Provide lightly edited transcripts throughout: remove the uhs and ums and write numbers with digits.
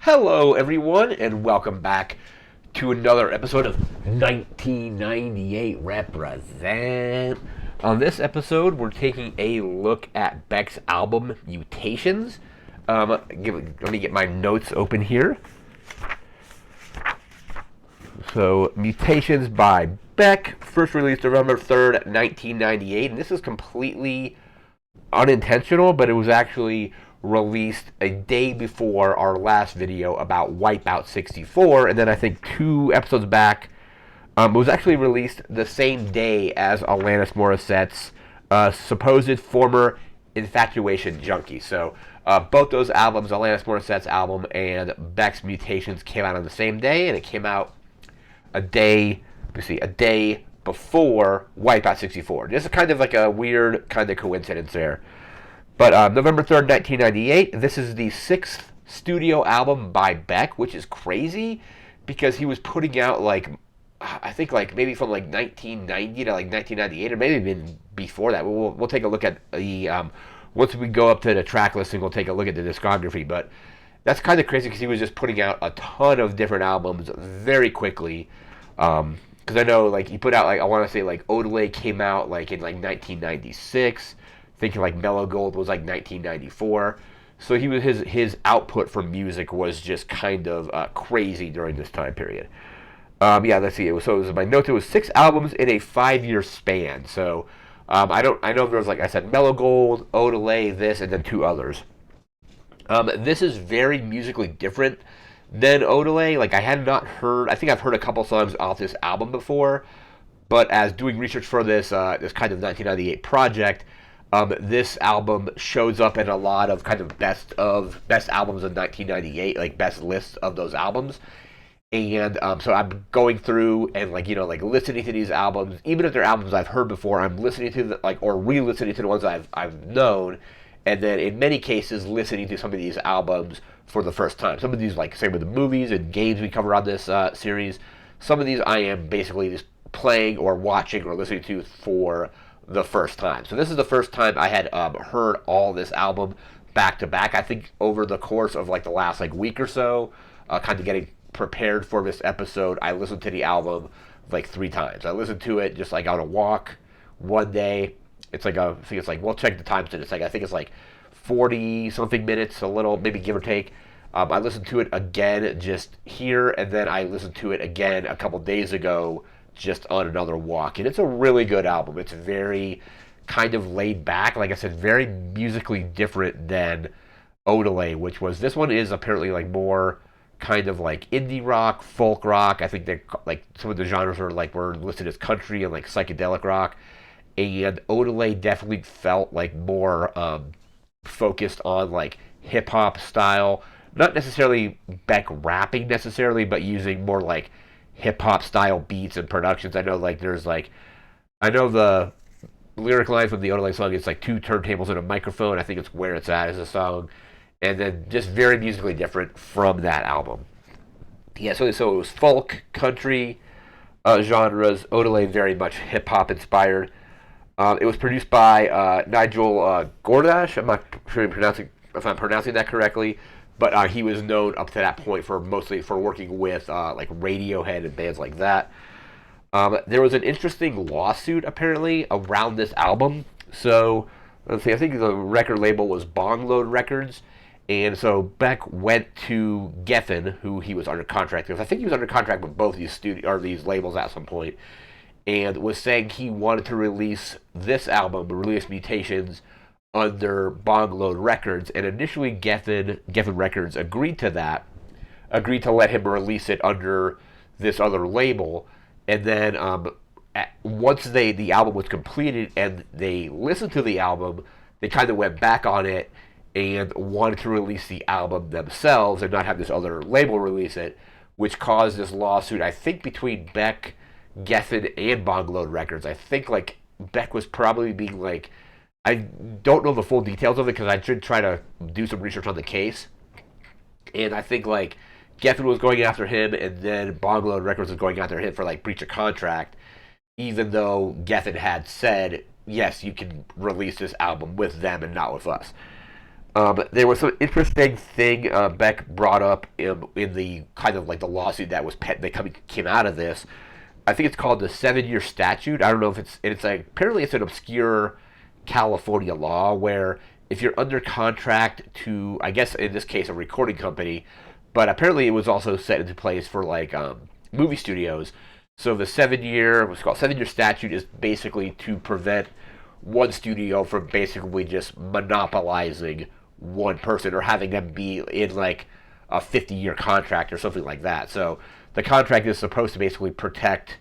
Hello, everyone, and welcome back to another episode of 1998 Represent. On this episode, we're taking a look at Beck's album Mutations. Let me get my notes open here. So, Mutations by Beck, first released November 3rd, 1998, and this is completely unintentional, but it was actually released a day before our last video about Wipeout 64, and then I think 2 episodes back, it was actually released the same day as Alanis Morissette's supposed former Infatuation Junkie. So both those albums, Alanis Morissette's album and Beck's Mutations, came out on the same day, and it came out a day before Wipeout 64. Just kind of like a weird kind of coincidence there. But November 3rd, 1998, this is the 6th studio album by Beck, which is crazy because he was putting out I think maybe from 1990 to 1998, or maybe even before that. We'll take a look at the, once we go up to the track listing, we'll take a look at the discography. But that's kind of crazy because he was just putting out a ton of different albums very quickly. Because I know he put out I want to say Odelay came out in 1996. Thinking Mellow Gold was 1994, so he was his output for music was just kind of crazy during this time period. Let's see. It was my notes. It was 6 albums in a 5-year span. So I know there was I said Mellow Gold, Odelay, this, and then 2 others. This is very musically different than Odelay. I had not heard. I think I've heard a couple songs off this album before, but as doing research for this this kind of 1998 project. This album shows up in a lot of kind of best albums of 1998, best lists of those albums, and so I'm going through and listening to these albums, even if they're albums I've heard before. I'm listening to or re-listening to the ones I've known, and then in many cases listening to some of these albums for the first time. Some of these, same with the movies and games we cover on this series. Some of these I am basically just playing or watching or listening to for the first time. So this is the first time I had heard all this album back to back. I think over the course of the last week or so, kind of getting prepared for this episode, I listened to the album 3 times. I listened to it just on a walk one day. It's I think it's we'll check the times. It's I think it's 40 something minutes, a little maybe give or take. I listened to it again just here, and then I listened to it again a couple days ago just on another walk, and it's a really good album. It's very kind of laid back, like I said, very musically different than Odelay, which was, this one is apparently more kind of indie rock, folk rock. I think they're some of the genres are were listed as country and psychedelic rock, and Odelay definitely felt more focused on hip hop style, not necessarily Beck rapping necessarily, but using more hip hop style beats and productions. I know there's I know the lyric line from the Odelay song is 2 turntables and a microphone. I think it's Where It's At as a song, and then just very musically different from that album. Yeah, so it was folk, country genres. Odelay very much hip hop inspired. It was produced by Nigel Gordash. I'm not sure if I'm pronouncing that correctly. But he was known up to that point mostly for working with Radiohead and bands like that. There was an interesting lawsuit apparently around this album. So let's see, I think the record label was Bongload Records, and so Beck went to Geffen, who he was under contract with. I think he was under contract with both these these labels at some point, and was saying he wanted to release this album, release Mutations, under Bongload Records, and initially Geffen Records agreed to let him release it under this other label, and then once the album was completed and they listened to the album, they kind of went back on it and wanted to release the album themselves and not have this other label release it, which caused this lawsuit, I think, between Beck, Geffen, and Bongload Records. I think Beck was probably being I don't know the full details of it because I should try to do some research on the case. And I think Geffen was going after him, and then Bongload Records was going after him for breach of contract, even though Geffen had said, yes, you can release this album with them and not with us. There was some interesting thing Beck brought up in the kind of like the lawsuit that was came out of this. I think it's called the 7-year statute. I don't know if it's like apparently it's an obscure California law where if you're under contract to, I guess in this case, a recording company, but apparently it was also set into place for like movie studios. So the 7-year, what's called 7-year statute, is basically to prevent one studio from basically just monopolizing one person or having them be in like a 50-year contract or something like that. So the contract is supposed to basically protect,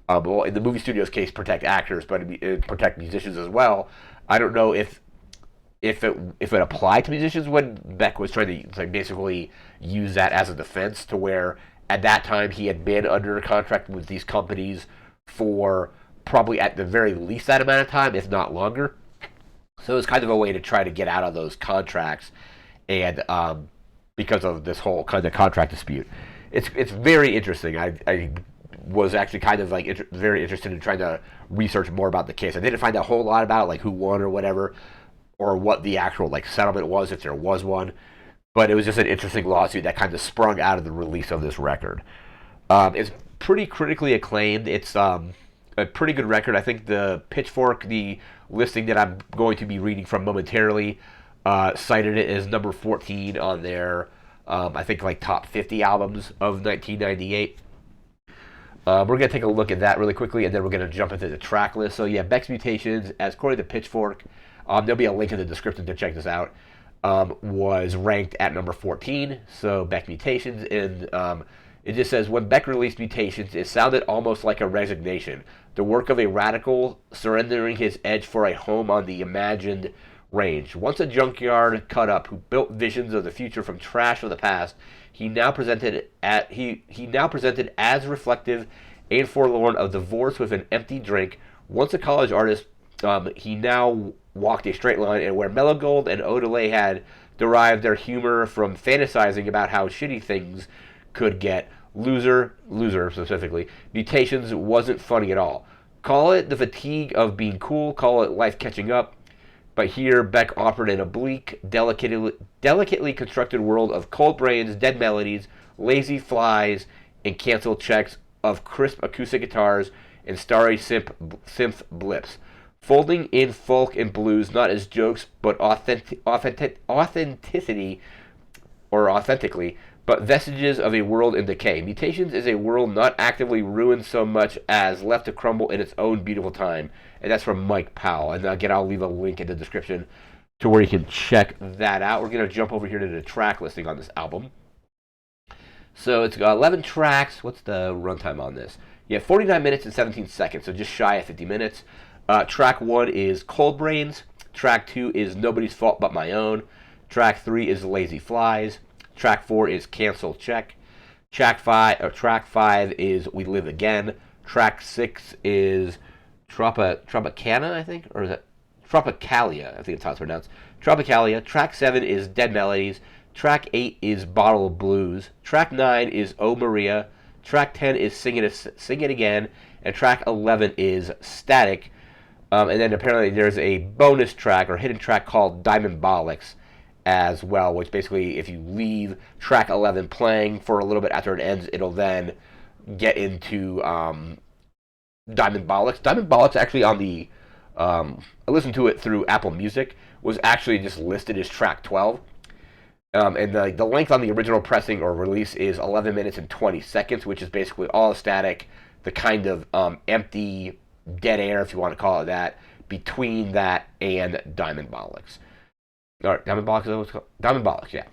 well, in the movie studio's case, protect actors, but protect musicians as well. I don't know if it applied to musicians when Beck was trying to like basically use that as a defense to where at that time he had been under a contract with these companies for probably at the very least that amount of time, if not longer. So it was kind of a way to try to get out of those contracts, and because of this whole kind of contract dispute, it's very interesting. I was actually kind of like very interested in trying to research more about the case. I didn't find a whole lot about like who won or whatever, or what the actual like settlement was if there was one. But it was just an interesting lawsuit that kind of sprung out of the release of this record. It's pretty critically acclaimed. It's a pretty good record. I think the Pitchfork, the listing that I'm going to be reading from momentarily, cited it as number 14 on their, I think, like top 50 albums of 1998. We're going to take a look at that really quickly, and then we're going to jump into the track list. So, yeah, Beck's Mutations, as according to Pitchfork, there'll be a link in the description to check this out, was ranked at number 14. So, Beck Mutations, and it just says, when Beck released Mutations, it sounded almost like a resignation, the work of a radical surrendering his edge for a home on the imagined range. Once a junkyard cut up who built visions of the future from trash of the past, he now presented as reflective and forlorn of divorce with an empty drink. Once a college artist, he now walked a straight line, and where Mellogold and Odelay had derived their humor from fantasizing about how shitty things could get, Loser specifically, Mutations wasn't funny at all. Call it the fatigue of being cool, call it life catching up, but here Beck offered an oblique, delicately constructed world of cold brains, dead melodies, lazy flies, and canceled checks, of crisp acoustic guitars and starry synth blips, folding in folk and blues not as jokes but authenticity or authentically, but vestiges of a world in decay. Mutations is a world not actively ruined so much as left to crumble in its own beautiful time. And that's from Mike Powell. And again, I'll leave a link in the description to where you can check that out. We're going to jump over here to the track listing on this album. So it's got 11 tracks. What's the runtime on this? Yeah, 49 minutes and 17 seconds, so just shy of 50 minutes. Track 1 is Cold Brains. Track 2 is Nobody's Fault But My Own. Track 3 is Lazy Flies. Track 4 is Cancel Check. Track 5 is We Live Again. Track 6 is Tropicana, I think? Or is it Tropicalia? I think it's how it's pronounced. Tropicalia. Track 7 is Dead Melodies. Track 8 is Bottle of Blues. Track 9 is Oh Maria. Track 10 is Sing It Again. And track 11 is Static. And then apparently there's a bonus track or hidden track called Diamondbolics as well, which basically if you leave track 11 playing for a little bit after it ends, it'll then get into Diamondbolics. Diamondbolics actually on the, I listened to it through Apple Music, was actually just listed as track 12. And the length on the original pressing or release is 11 minutes and 20 seconds, which is basically all static, the kind of empty dead air, if you want to call it that, between that and Diamondbolics. Or Diamondbolics, is that what it's called? Diamondbolics, yeah.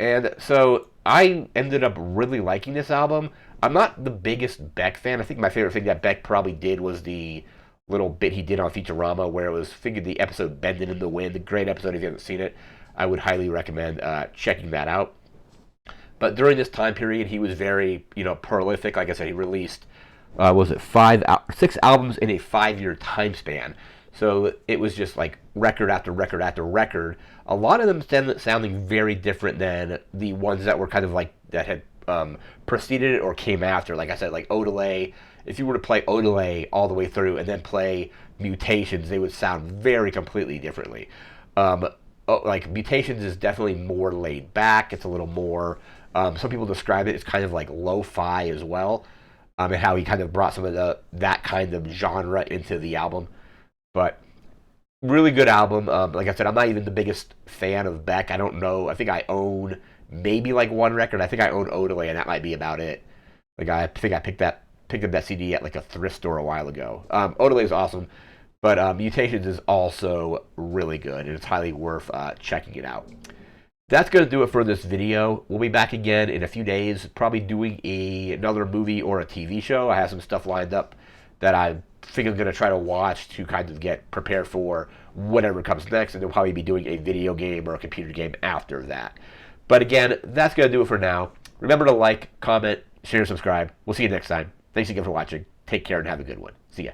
And so I ended up really liking this album. I'm not the biggest Beck fan. I think my favorite thing that Beck probably did was the little bit he did on Futurama where it was figured the episode Bending in the Wind. A great episode if you haven't seen it. I would highly recommend checking that out. But during this time period, he was very, prolific. Like I said, he released, 6 albums in a 5-year time span. So it was just like record after record after record. A lot of them sounding very different than the ones that were kind of like, that had preceded it or came after. Like I said, like Odelay. If you were to play Odelay all the way through and then play Mutations, they would sound very completely differently. like Mutations is definitely more laid back. It's a little more. Some people describe it as kind of like lo-fi as well, and how he kind of brought some of that kind of genre into the album. But really good album. Like I said, I'm not even the biggest fan of Beck. I don't know. I think I own maybe like one record. I think I own Odelay, and that might be about it. Like I think I picked up that CD at like a thrift store a while ago. Odelay is awesome, but Mutations is also really good, and it's highly worth checking it out. That's going to do it for this video. We'll be back again in a few days, probably doing another movie or a TV show. I have some stuff lined up that I think I'm going to try to watch to kind of get prepared for whatever comes next, and we'll probably be doing a video game or a computer game after that. But again, that's going to do it for now. Remember to like, comment, share, subscribe. We'll see you next time. Thanks again for watching. Take care and have a good one. See ya.